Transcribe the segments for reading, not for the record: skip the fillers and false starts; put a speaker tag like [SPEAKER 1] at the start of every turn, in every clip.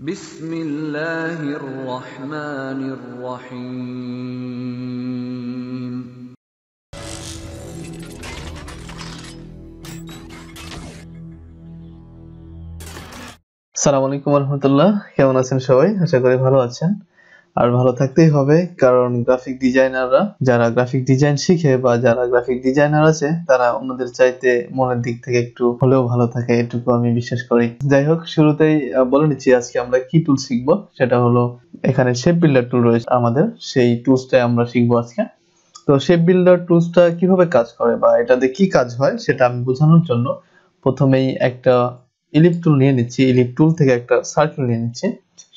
[SPEAKER 1] বিসমিল্লাহির রহমানির রহিম।
[SPEAKER 2] আসসালামু আলাইকুম রহমতুল্লাহ। কেমন আছেন সবাই? আশা করি ভালো আছেন। আর ভালো থাকতেই হবে, কারণ গ্রাফিক ডিজাইনাররা যারা গ্রাফিক ডিজাইন শিখে বা যারা গ্রাফিক ডিজাইনার আছে তারা অন্যদের চাইতে মনের দিক থেকে একটু হলেও ভালো থাকে, এটুকু আমি বিশ্বাস করি। যাই হোক, শুরুতেই বলে নিচ্ছি আজকে আমরা কি টুল শিখবো। সেটা হলো এখানে শেপ বিল্ডার টুল রয়েছে আমাদের, সেই টুলসটাই আমরা শিখবো আজকে। তো শেপ বিল্ডার টুলসটা কিভাবে কাজ করে বা এটাতে কি কাজ হয় সেটা আমি বোঝানোর জন্য প্রথমেই একটা ইলিপ টুল নিয়ে নিচ্ছি। ইলিপ টুল থেকে একটা সার্কেল নিয়ে নিচ্ছি।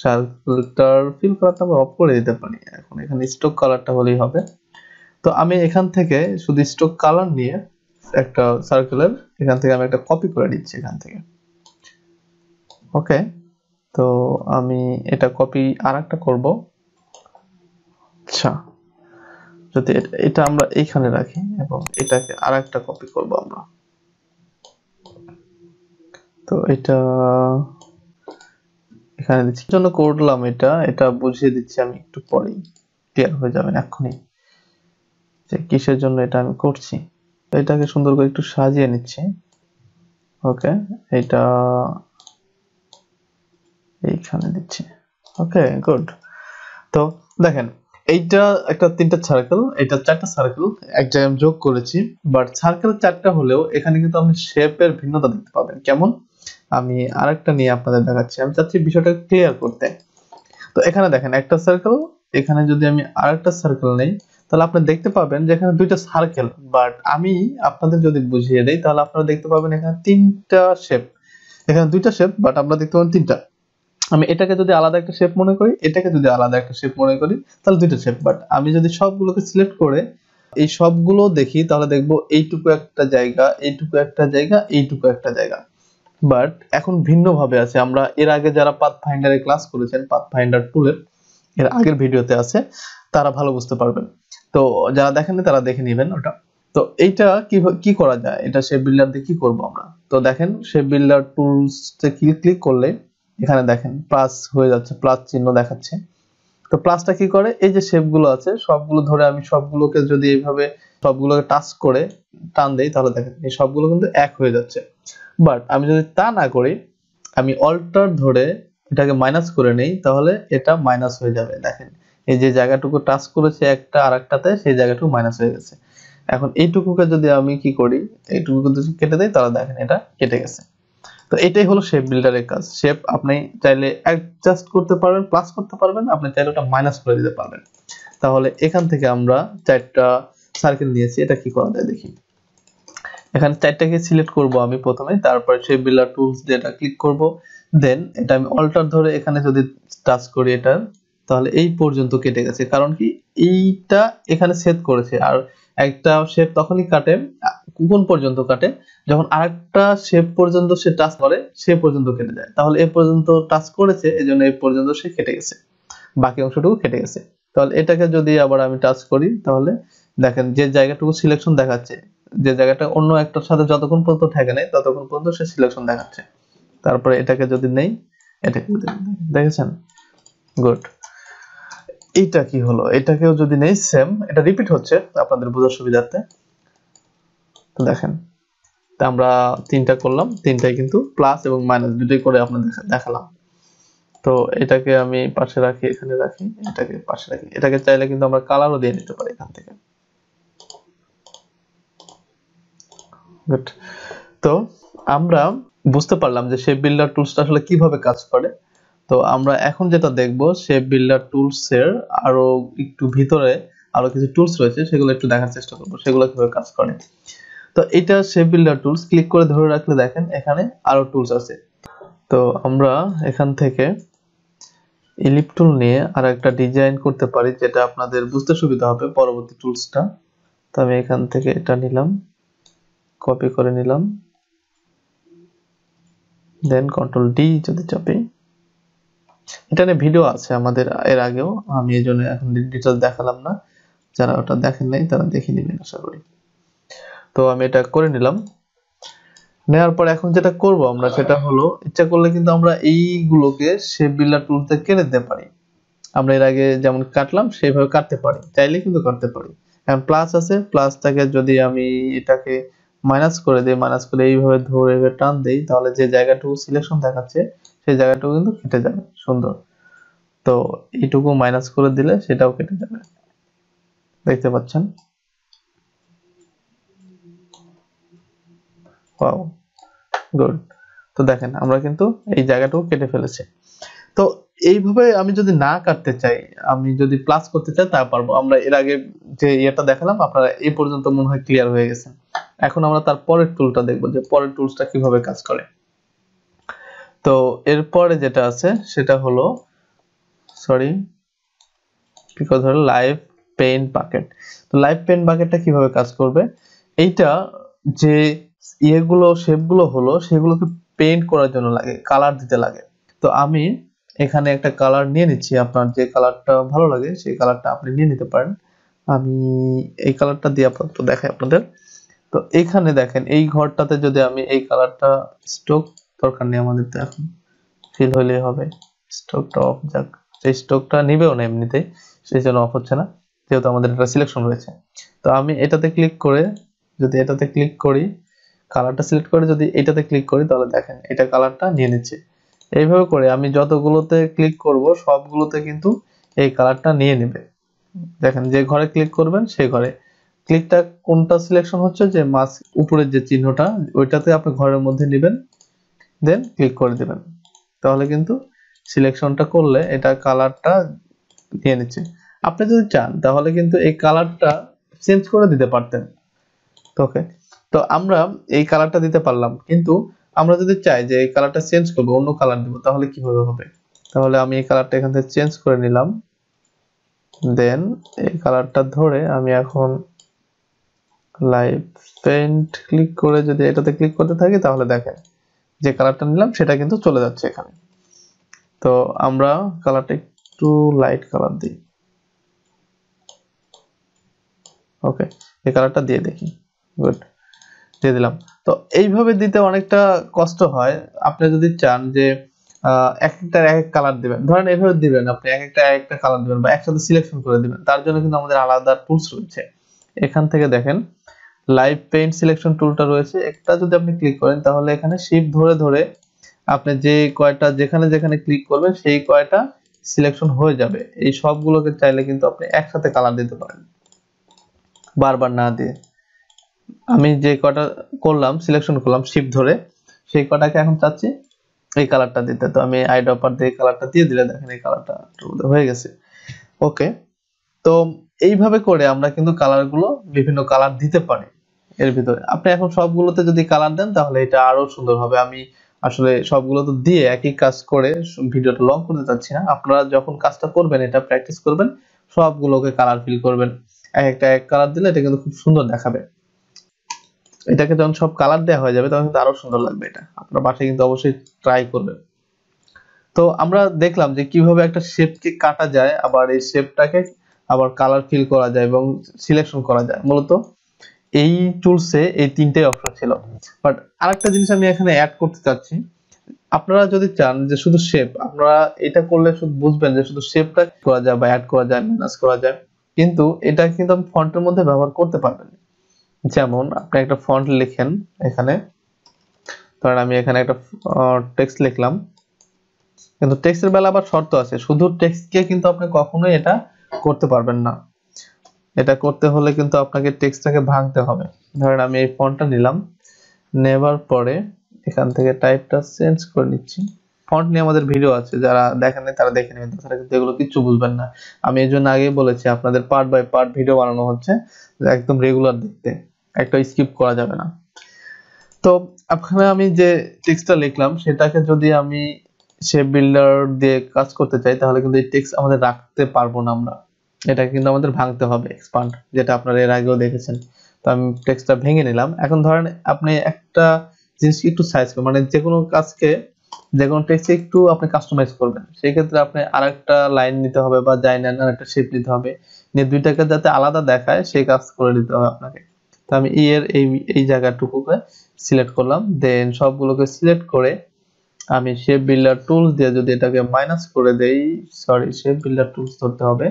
[SPEAKER 2] সার্কেলটার ফিল কালারটা আমরা অফ করে দিতে পারি, এখন এখানে স্ট্রোক কালারটা হলেই হবে। তো আমি এখান থেকে শুধু স্ট্রোক কালার নিয়ে একটা সার্কেলের এখান থেকে আমি একটা কপি করে দিচ্ছি এখান থেকে। ওকে, তো আমি এটা কপি আরেকটা করব। আচ্ছা, যদি এটা আমরা এইখানে রাখি এবং এটাকে আরেকটা কপি করব আমরা। তো এটা এখানে দিচ্ছি, জন্য করলাম এটা বুঝিয়ে দিচ্ছি আমি একটু পরেই, ক্লিয়ার হয়ে যাবেন এক্ষুনি যে কিসের জন্য এটা আমি করছি। এটাকে সুন্দর করে একটু সাজিয়ে নিচ্ছি। ওকে, এটা এইখানে দিচ্ছি। ওকে, গুড। তো দেখেন, এইটা একটা তিনটা সার্কেল, এটা চারটা সার্কেল এক জায়গায় আমি যোগ করেছি। বাট সার্কেল চারটা হলেও এখানে কিন্তু আপনি শেপের ভিন্নতা দেখতে পাবেন। কেমন? আমি আরেকটা নিয়ে আপনাদের দেখাচ্ছি, আমি চাচ্ছি বিষয়টা ক্লিয়ার করতে। তো এখানে দেখেন একটা সার্কেল, এখানে যদি আমি আরেকটা সার্কেল নেই তাহলে আপনি দেখতে পাবেন যে এখানে দুইটা সার্কেল। বাট আমি আপনাদের যদি বুঝিয়ে দেই তাহলে আপনারা দেখতে পাবেন এখানে তিনটা শেপ। এখানে দুইটা শেপ, বাট আমরা দেখতে পাবেন তিনটা। আমি এটাকে যদি আলাদা একটা শেপ মনে করি, এটাকে যদি আলাদা একটা শেপ মনে করি, তাহলে দুইটা শেপ। বাট আমি যদি সবগুলোকে সিলেক্ট করে এই সবগুলো দেখি তাহলে দেখবো এইটুকু একটা জায়গা, এইটুকু একটা জায়গা, এইটুকু একটা জায়গা। বাট এখন ভিন্ন ভাবে আছে। আমরা এর আগে যারা পাথ ফাইন্ডারে ক্লাস করেছেন, পাথ ফাইন্ডার টুলের এর আগের ভিডিওতে আছে, তারা ভালো বুঝতে পারবেন। তো যারা দেখেননি তারা দেখে নেবেন ওটা। তো এইটা কি করা যায়, এটা শেপ বিল্ডার দিয়ে কি করব আমরা। তো দেখেন, শেপ বিল্ডার টুলস তে ক্লিক করলে এখানে দেখেন প্লাস হয়ে যাচ্ছে, প্লাস চিহ্ন দেখাচ্ছে। তো প্লাসটা কি করে, এই যে শেপ গুলো আছে সবগুলো ধরে আমি সবগুলোকে যদি এইভাবে সবগুলোকে টাচ করে টান দেই তাহলে দেখেন এই সবগুলো কিন্তু এক হয়ে যাচ্ছে। বাট আমি যদি তা না করি, আমি অল্টার ধরে এটাকে মাইনাস করে নেই, তাহলে এটা মাইনাস হয়ে যাবে। দেখেন এই যে জায়গাটুকু টাচ করেছে একটা আরেকটাতে, সেই জায়গাটুকু মাইনাস হয়ে গেছে। এখন এইটুকুকে যদি আমি কি করি, এইটুকু যদি কেটে দেই তাহলে দেখেন এটা কেটে গেছে। তো এটাই হলো শেপ বিল্ডারের কাজ। শেপ আপনি চাইলে অ্যাডজাস্ট করতে পারবেন, প্লাস করতে পারবেন, আপনি চাইলে ওটা মাইনাস করে দিতে পারবেন। তাহলে এখান থেকে আমরা চারটা সার্কেল নিয়েছি, এটা কি করা যায় দেখি। এখানে চারটাকে সিলেক্ট করব আমি প্রথমে, তারপরে শেপ বিল্ডার টুলস দিয়ে এটা ক্লিক করব। দেন এটা আমি অল্টার ধরে এখানে যদি টাচ করি এটা, তাহলে এই পর্যন্ত কেটে গেছে। কারণ কি, এইটা এখানে সেট করেছে। আর একটা শেপ তখনই কাটে, কোন পর্যন্ত কাটে, যখন আরেকটা শেপ পর্যন্ত সে টাচ করে সে পর্যন্ত কেটে যায়। তাহলে এ পর্যন্ত টাচ করেছে, এজন্য এই পর্যন্ত সে কেটে গেছে, বাকি অংশটুকু কেটে গেছে। তাহলে এটাকে যদি আবার আমি টাচ করি তাহলে দেখেন যে জায়গাটুকু সিলেকশন দেখাচ্ছে, যে জায়গাটা অন্য একটার সাথে যতক্ষণ পর্যন্ত ঠেকে নেই ততক্ষণ পর্যন্ত সে সিলেকশন দেখাচ্ছে। তারপরে এটাকে যদি নেই, এটাকে যদি দেখেছেন, গুড। এইটা কি হলো, এটাকেও যদি নেই, সেম এটা রিপিট হচ্ছে আপনাদের বোঝার সুবিধার্থে। তো দেখেন, তা আমরা তিনটা করলাম, তিনটাই কিন্তু প্লাস এবং মাইনাস দুটোই করে আপনাদের দেখালাম। তো এটাকে আমি পাশে রাখি, এখানে রাখি, এটাকে পাশে রাখি। এটাকে চাইলে কিন্তু আমরা কালারও দিয়ে নিতে পারি এখান থেকে। গুড। তো আমরা বুঝতে পারলাম যে শেপ বিল্ডার টুলসটা আসলে কিভাবে কাজ করে। তো আমরা এখন যেটা দেখব, শেপ বিল্ডার টুলস এর আরো একটু ভিতরে আরো কিছু টুলস রয়েছে, সেগুলো একটু দেখার চেষ্টা করব সেগুলো কিভাবে কাজ করে। তো এটা শেপ বিল্ডার টুলস, ক্লিক করে ধরে রাখলে দেখেন এখানে আরো টুলস আছে। তো আমরা এখান থেকে ইলিপ টুল নিয়ে আর একটা ডিজাইন করতে পারি, যেটা আপনাদের বুঝতে সুবিধা হবে পরবর্তী টুলসটা। তো আমি এখান থেকে এটা নিলাম, কপি করে নিলাম, দেন কন্ট্রোল ডি যদি চাপি, এটা নিয়ে ভিডিও আছে আমাদের এর আগেও, আমি এই জন্য এখন ডিটেইলস দেখালাম না। যারা ওটা দেখেন নাই তারা দেখে নেবেন আশা করি। তো আমি এটা করে নিলাম। নেওয়ার পর এখন যেটা করব আমরা সেটা হলো, ইচ্ছা করলে কিন্তু আমরা এইগুলোকে শেপ বিল্ডার টুলতে কেটে দিতে পারি। আমরা এর আগে যেমন কাটলাম সেইভাবে কাটতে পারি, চাইলে কিন্তু কাটতে পারি। এখন প্লাস আছে, প্লাসটাকে যদি আমি এটাকে মাইনাস করে দিই, মাইনাস করে এইভাবে ধরে টান দেই, তাহলে যে জায়গাটুকু সিলেকশন দেখাচ্ছে সেই জায়গাটুকু কিন্তু কেটে যাবে। সুন্দর। তো এইটুকু মাইনাস করে দিলে সেটাও কেটে যাবে, দেখতে পাচ্ছেন। Wow, good. তো দেখেন আমরা কিন্তু এই জায়গাটুকু কেটে ফেলেছি। তো এইভাবে আমি যদি না কাটতে চাই, আমি যদি প্লাস করতে চাই তা পারবো। আমরা এর আগে যে ইয়েটা দেখালাম, আপনারা এই পর্যন্ত মনে হয় ক্লিয়ার হয়ে গেছেন। এখন আমরা তার পরের টুলটা দেখবো যে পরের টুলসটা কিভাবে কাজ করে। তো এরপরে যেটা আছে সেটা হলো, সরি কি কথা হলো, লাইভ পেইন্ট বাকেট। তো লাইভ পেইন্ট বাকেটটা কিভাবে কাজ করবে, এইটা যে ইয়েগুলো শেপগুলো হলো সেগুলোকে পেইন্ট করার জন্য লাগে, কালার দিতে লাগে। তো আমি এখানে একটা কালার নিয়ে নিচ্ছি, আপনার যে কালারটা ভালো লাগে সেই কালারটা আপনি নিয়ে নিতে পারেন। আমি এই কালারটা দিয়ে আপাতত দেখাই আপনাদের। তো এখানে দেখেন এই ঘরটাতে যদি আমি এই কালারটা, স্ট্রোক দরকার নেই আমাদের, তো এখন ফিল হইলেই হবে। স্ট্রোকটা অফ যাক, এই স্ট্রোকটা নিবেও না এমনিতেই, সেই জন্য অফ হচ্ছে না, যেহেতু আমাদের এটা সিলেকশন রয়েছে। তো আমি এটাতে ক্লিক করে, যদি এটাতে ক্লিক করি, কালারটা সিলেক্ট করে যদি এটাতে ক্লিক করি, তাহলে দেখেন এটা কালারটা নিয়ে নিচ্ছে। এইভাবে করে আমি যতগুলোতে ক্লিক করব সবগুলোতে কিন্তু এই কালারটা নিয়ে নেবে। দেখেন যে ঘরে ক্লিক করবেন সেই ঘরে ক্লিকটা কোনটা সিলেকশন হচ্ছে, যে মাছ উপরের যে চিহ্নটা ওইটাতে আপনি ঘরের মধ্যে নেবেন, দেন ক্লিক করে দিবেন, তাহলে কিন্তু সিলেকশনটা করলে এটা কালারটা নিয়ে নিচ্ছে। আপনি যদি চান তাহলে কিন্তু এই কালারটা চেঞ্জ করে দিতে পারতেন। ওকে, তো আমরা এই কালারটা দিতে পারলাম, কিন্তু আমরা যদি চাই যে এই কালারটা চেঞ্জ করবো, অন্য কালার দিব, তাহলে কিভাবে হবে? তাহলে আমি এই কালারটা এখান থেকে চেঞ্জ করে নিলাম, দেন এই কালারটা ধরে আমি এখন লাইভ পেইন্ট ক্লিক করে যদি এটাতে ক্লিক করতে থাকি, তাহলে দেখেন যে কালারটা নিলাম সেটা কিন্তু চলে যাচ্ছে এখানে। তো আমরা কালারটা একটু লাইট কালার দিই। ওকে, এই কালারটা দিয়ে দেখি। গুড, দিয়ে দিলাম। তো এইভাবে দিতে অনেকটা কষ্ট হয়। আপনি যদি চান যে এক একটা এক এক কালার দিবেন, ধরেন এইভাবে দিবেন, আপনি এক একটা কালার দিবেন বা একসাথে সিলেকশন করে দিবেন, তার জন্য কিন্তু আমাদের আলাদা টুলস রয়েছে। এখান থেকে দেখেন লাইভ পেইন্ট সিলেকশন টুলটা রয়েছে, একটা যদি আপনি ক্লিক করেন তাহলে এখানে শিফট ধরে ধরে আপনি যে কয়টা যেখানে যেখানে ক্লিক করবেন সেই কয়টা সিলেকশন হয়ে যাবে। এই সবগুলোকে চাইলে কিন্তু আপনি একসাথে কালার দিতে পারেন, বারবার না দিয়ে। আমি যে কটা করলাম, সিলেকশন করলাম শিফট ধরে, সেই কটাকে এখন চাচ্ছি এই কালারটা দিতে। তো আমি আই ড্রপার দিয়ে কালারটা দিয়ে দিলে দেখেন এই কালারটা হয়ে গেছে। ওকে, তো এইভাবে করে আমরা কিন্তু কালার গুলো বিভিন্ন কালার দিতে পারি এর ভিতরে। আপনি এখন সবগুলোতে যদি কালার দেন তাহলে এটা আরো সুন্দর হবে। আমি আসলে সবগুলো তো দিয়ে একই কাজ করে ভিডিওটা লং করতে চাচ্ছি না। আপনারা যখন কাজটা করবেন, এটা প্র্যাকটিস করবেন, সবগুলোকে কালার ফিল করবেন, এক একটা এক কালার দিলে এটা কিন্তু খুব সুন্দর দেখাবে। এটাকে যখন সব কালার দেওয়া হয়ে যাবে তখন কিন্তু আরো সুন্দর লাগবে। এটা আপনার বাসায় কিন্তু অবশ্যই ট্রাই করবেন। তো আমরা দেখলাম যে কিভাবে একটা শেপকে কাটা যায়, আবার এই শেপটাকে আবার কালার ফিল করা যায় এবং সিলেকশন করা যায়। মূলত এই টুলসে এই তিনটাই অপশন ছিল। বাট আরেকটা জিনিস আমি এখানে অ্যাড করতে চাচ্ছি। আপনারা যদি চান যে শুধু শেপ, আপনারা এটা করলে শুধু বুঝবেন যে শুধু শেপটা করা যায় বা অ্যাড করা যায়, মাইনাস করা যায়, কিন্তু এটা কিন্তু আপনি ফন্টের মধ্যে ব্যবহার করতে পারবেন। যেমন আপনি একটা ফন্ট লিখেন এখানে, ধরেন আমি এখানে একটা টেক্সট লিখলাম, কিন্তু টেক্সটের বেলা আবার শর্ত আছে, শুধু টেক্সটকে কিন্তু আপনি কখনোই এটা করতে পারবেন না। এটা করতে হলে কিন্তু আপনাকে টেক্সটটাকে ভাঙতে হবে। ধরেন আমি এই ফন্টটা নিলাম, নেবার পরে এখান থেকে টাইপটা চেঞ্জ করে নিচ্ছি। ফন্ট নিয়ে আমাদের ভিডিও আছে, যারা দেখেন নাই তারা দেখে নেবেন, তাছাড়া কিন্তু এগুলো কিচ্ছু বুঝবেন না। আমি এই জন্য আগেই বলেছি আপনাদের পার্ট বাই পার্ট ভিডিও বানানো হচ্ছে, একদম রেগুলার দেখতে, একটা স্কিপ করা যাবে না। তো আপনারা আমি যে টেক্সটটা লিখলাম সেটাকে যদি আমি শেপ বিল্ডার দিয়ে কাজ করতে চাই, তাহলে কিন্তু এই টেক্সট আমাদের রাখতে পারবো না আমরা, এটা কিন্তু আমাদের ভাঙতে হবে, এক্সপান্ড, যেটা আপনারা এর আগেও দেখেছেন। তো আমি টেক্সটটা ভেঙে নিলাম। এখন ধরেন আপনি একটা জিনিস একটু সাইজ করবেন, মানে যে কোনো কাজকে, যে কোনো টেক্সটে একটু আপনি কাস্টমাইজ করবেন, সেই ক্ষেত্রে আপনি আরেকটা লাইন নিতে হবে বা যাই নেন আরেকটা শেপ নিতে হবে, নিয়ে দুইটাকে যাতে আলাদা দেখায় সেই কাজ করে নিতে হবে আপনাকে। তো আমি এই এর এই এই জায়গাটুকুকে সিলেক্ট করলাম, দেন সবগুলোকে সিলেক্ট করে আমি শেপ বিল্ডার টুলস দিয়ে যদি এটাকে মাইনাস করে দেই, সরি শেপ বিল্ডার টুলস ধরতে হবে,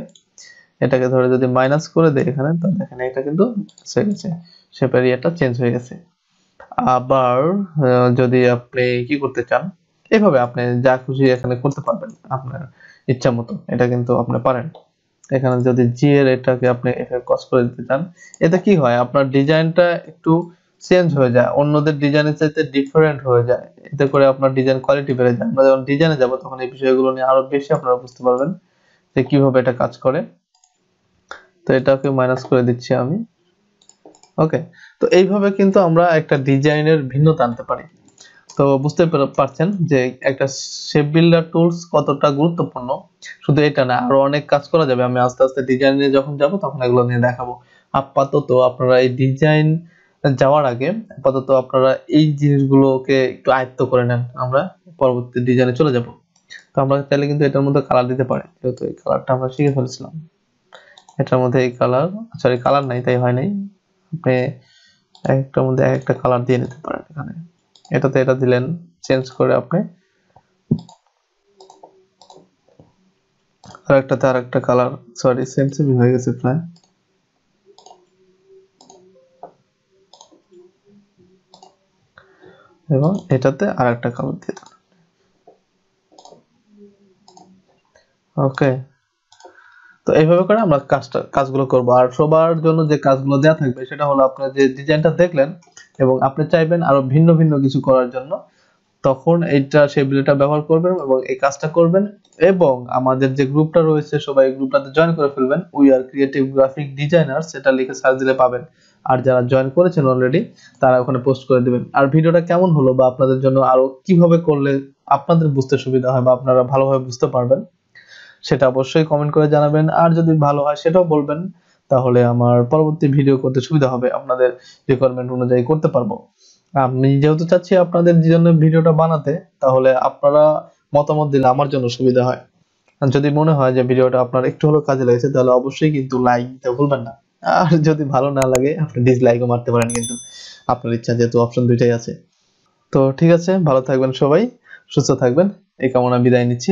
[SPEAKER 2] এটাকে ধরে যদি মাইনাস করে দেই এখানে, তো দেখেন এটা কিন্তু হয়ে গেছে, শেপ এরিয়াটা চেঞ্জ হয়ে গেছে। আবার যদি আপনি কি করতে চান, এভাবে আপনি যা খুশি এখানে করতে পারবেন আপনার ইচ্ছা মতো, এটা কিন্তু আপনি পারেন। এখানে যদি জি এর এটাকে আপনি এভাবে কস করে দিতে চান, এতে কি হয় আপনার ডিজাইনটা একটু চেঞ্জ হয়ে যায়, অন্যদের ডিজাইনের চাইতে ডিফারেন্ট হয়ে যায়, এতে করে আপনার ডিজাইন কোয়ালিটি বেড়ে যায়। আমরা যখন ডিজাইনে যাব তখন এই বিষয়গুলো নিয়ে আরো বেশি আপনারা বুঝতে পারবেন যে কিভাবে এটা কাজ করে। তো এটাকে মাইনাস করে দিচ্ছি আমি। ওকে, তো এইভাবে কিন্তু আমরা একটা ডিজাইনের ভিন্নতা আনতে পারি। তো বুঝতে পারছেন যে একটা শেপ বিল্ডার টুলস কতটা গুরুত্বপূর্ণ। শুধু এটা না, আরো অনেক কাজ করা যাবে, আমি আস্তে আস্তে ডিজাইন নিয়ে যখন যাব তখন এগুলো নিয়ে দেখাবো। আপাতত আপনারা এই ডিজাইন যাওয়ার আগে আপাতত আপনারা এই জিনিসগুলোকে একটু আয়ত্ত করে নেন, আমরা পরবর্তী ডিজাইনে চলে যাব। তো আমরা চাইলে কিন্তু এটার মধ্যে কালার দিতে পারি, যেহেতু এই কালারটা আমরা শিখে ফেলেছিলাম। এটার মধ্যে এই কালার, সরি কালার নাই, তাই হয় নাই, আপনি একটার মধ্যে একটা কালার দিয়ে নিতে পারেন। এখানে এটাতে এটা দিলেন, চেঞ্জ করে আপনি আরেকটাতে আরেকটা কালার, সরি সেম সেম হয়ে গেছে প্রায়, এবং এটাতে আরেকটা কালার দিয়ে দেন। ওকে, তো এইভাবে করে আমরা কাজগুলো করব। আর সবার জন্য যে কাজগুলো দেওয়া থাকবে সেটা হলো আপনার যে ডিজাইনটা দেখলেন এবং আপনি চাইবেন আরো ভিন্ন ভিন্ন কিছু করার জন্য, তখন এইটা সেই বিলটা ব্যবহার করবেন এবং এই কাজটা করবেন। এবং আমাদের যে গ্রুপটা রয়েছে সবাই গ্রুপটাতে জয়েন করে ফেলবেন, we are creative graphic designer, সেটা লিখে সার্চ দিলে পাবেন। আর যারা জয়েন করেছেন অলরেডি তারা ওখানে পোস্ট করে দিবেন। আর ভিডিওটা কেমন হলো বা আপনাদের জন্য আরো কিভাবে করলে আপনাদের বুঝতে সুবিধা হয় বা আপনারা ভালোভাবে বুঝতে পারবেন, সেটা অবশ্যই কমেন্ট করে জানাবেন। আর যদি ভালো হয় সেটাও বলবেন, তাহলে আমার পরবর্তী ভিডিও করতে সুবিধা হবে, আপনাদের রিকোয়ারমেন্ট অনুযায়ী করতে পারবো। আমি যেহেতু চাচ্ছি আপনাদের জন্য ভিডিওটা বানাতে, তাহলে আপনারা মতামত দিলে আমার জন্য সুবিধা হয়। আর যদি মনে হয় যে ভিডিওটা আপনার একটু হলেও কাজে লেগেছে, তাহলে অবশ্যই কিন্তু লাইক দিতে ভুলবেন না। আর যদি ভালো না লাগে আপনি ডিসলাইকও মারতে পারেন, কিন্তু আপনার ইচ্ছা, যেহেতু অপশন দুইটাই আছে। তো ঠিক আছে, ভালো থাকবেন সবাই, সুস্থ থাকবেন, এই কামনা বিদায় নিচ্ছি।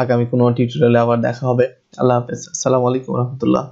[SPEAKER 2] আগামী কোনো টিউটোরিয়ালে আবার দেখা হবে। আল্লাহ হাফেজ, আসসালামু আলাইকুম রহমতুল্লাহ।